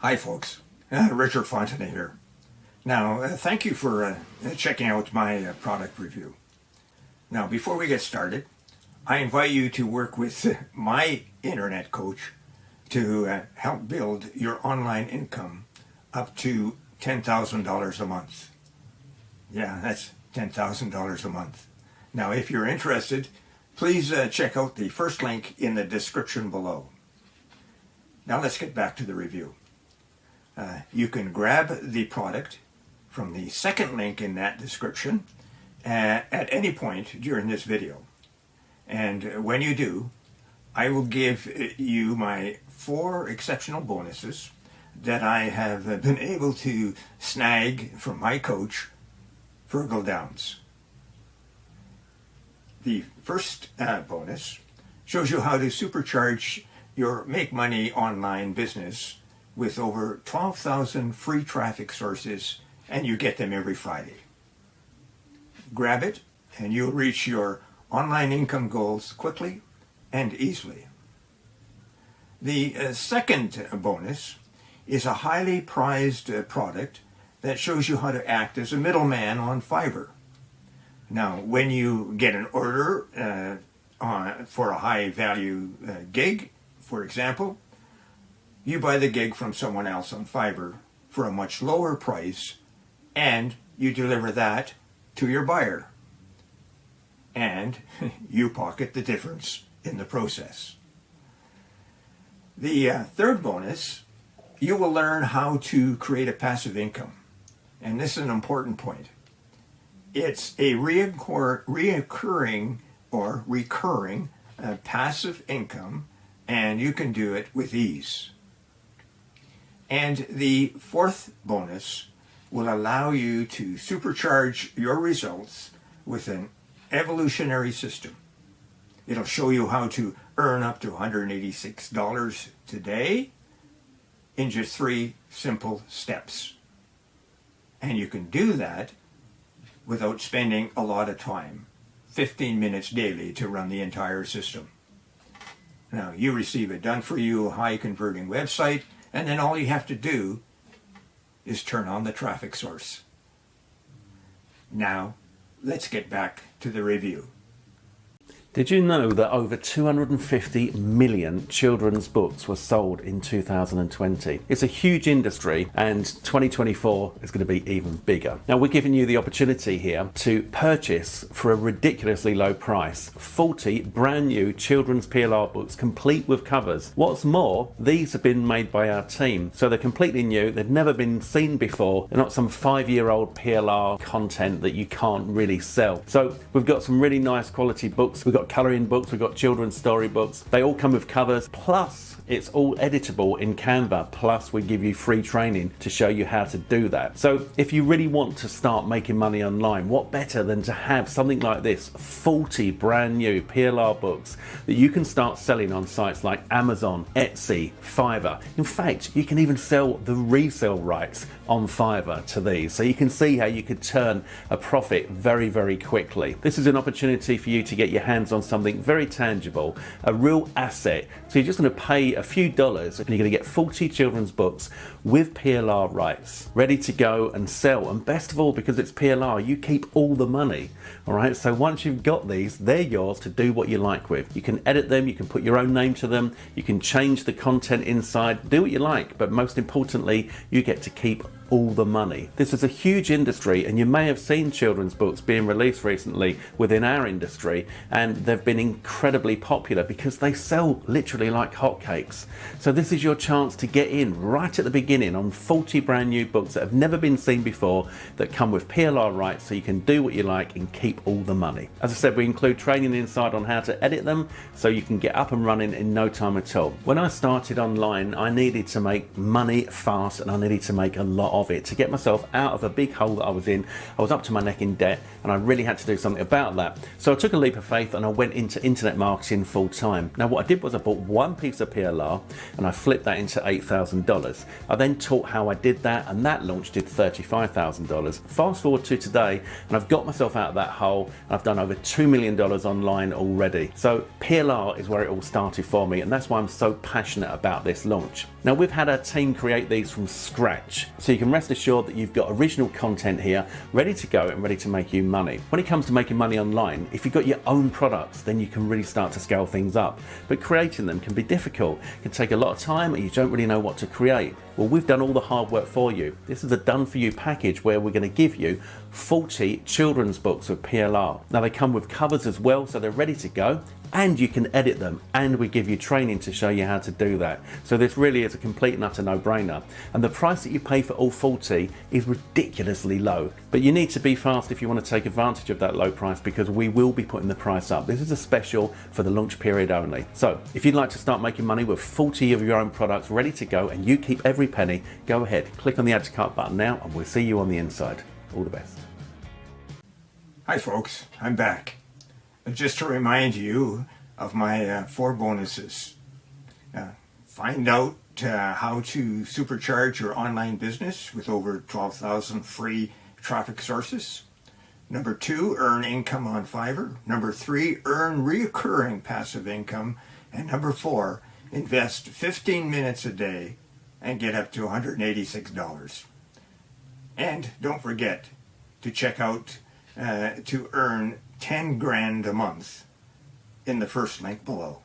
Hi folks, Richard Fontenay here. Now, thank you for checking out my product review. Now, before we get started, I invite you to work with my internet coach to help build your online income up to $10,000 a month. Yeah, that's $10,000 a month. Now, if you're interested, please check out the first link in the description below. Now let's get back to the review. You can grab the product from the second link in that description at any point during this video. And when you do, I will give you my 4 exceptional bonuses that I have been able to snag from my coach, Virgil Downs. The first bonus shows you how to supercharge your make money online business with over 12,000 free traffic sources, and you get them every Friday. Grab it and you'll reach your online income goals quickly and easily. The second bonus is a highly prized product that shows you how to act as a middleman on Fiverr. Now, when you get an order for a high value gig, for example, you buy the gig from someone else on Fiverr for a much lower price, and you deliver that to your buyer. And you pocket the difference in the process. The third bonus, you will learn how to create a passive income. And this is an important point. It's a reoccurring or recurring passive income, and you can do it with ease. And the fourth bonus will allow you to supercharge your results with an evolutionary system. It'll show you how to earn up to $186 today in just 3 simple steps. And you can do that without spending a lot of time, 15 minutes daily to run the entire system. Now, you receive a done-for-you, high-converting website, and then all you have to do is turn on the traffic source. Now, let's get back to the review. Did you know that over 250 million children's books were sold in 2020? It's a huge industry, and 2024 is going to be even bigger. Now, we're giving you the opportunity here to purchase for a ridiculously low price 40 brand new children's PLR books complete with covers. What's more, these have been made by our team, so they're completely new. They've never been seen before. They're not some 5-year-old PLR content that you can't really sell. So we've got some really nice quality books. We've got colouring books, we've got children's story books. They all come with covers, plus it's all editable in Canva, plus we give you free training to show you how to do that. So if you really want to start making money online, what better than to have something like this, 40 brand new PLR books that you can start selling on sites like Amazon, Etsy, Fiverr. In fact, you can even sell the resale rights on Fiverr to these. So you can see how you could turn a profit very, very quickly. This is an opportunity for you to get your hands on something very tangible, a real asset. So you're just going to pay a few dollars and you're going to get 40 children's books with PLR rights ready to go and sell. And best of all, because it's PLR, you keep all the money. All right, so once you've got these, they're yours to do what you like with. You can edit them, you can put your own name to them, you can change the content inside, do what you like, but most importantly, you get to keep all the money. This is a huge industry, and you may have seen children's books being released recently within our industry, and they've been incredibly popular because they sell literally like hotcakes. So this is your chance to get in right at the beginning on 40 brand new books that have never been seen before, that come with PLR rights, so you can do what you like and keep all the money. As I said, we include training inside on how to edit them, so you can get up and running in no time at all. When I started online, I needed to make money fast, and I needed to make a lot of it to get myself out of a big hole that I was in. I was up to my neck in debt, and I really had to do something about that. So I took a leap of faith and I went into internet marketing full time. Now what I did was I bought one piece of PLR and I flipped that into $8,000. I then taught how I did that, and that launch did $35,000. Fast forward to today, and I've got myself out of that hole, and I've done over $2 million online already. So PLR is where it all started for me, and that's why I'm so passionate about this launch. Now we've had our team create these from scratch, so you can rest assured that you've got original content here ready to go and ready to make you money. When it comes to making money online, if you've got your own products, then you can really start to scale things up. But creating them can be difficult. It can take a lot of time and you don't really know what to create. Well, we've done all the hard work for you. This is a done for you package where we're going to give you 40 children's books with PLR. Now they come with covers as well, so they're ready to go, and you can edit them, and we give you training to show you how to do that. So this really is a complete and utter no-brainer, and the price that you pay for all 40 is ridiculously low. But you need to be fast if you want to take advantage of that low price, because we will be putting the price up. This is a special for the launch period only. So if you'd like to start making money with 40 of your own products ready to go and you keep every penny, go ahead, click on the add to cart button now and we'll see you on the inside. All the best. Hi folks, I'm back. Just to remind you of my 4 bonuses. Find out how to supercharge your online business with over 12,000 free traffic sources. Number 2, earn income on Fiverr. Number 3, earn reoccurring passive income. And number 4, invest 15 minutes a day and get up to $186. And don't forget to check out to earn 10 grand a month in the first link below.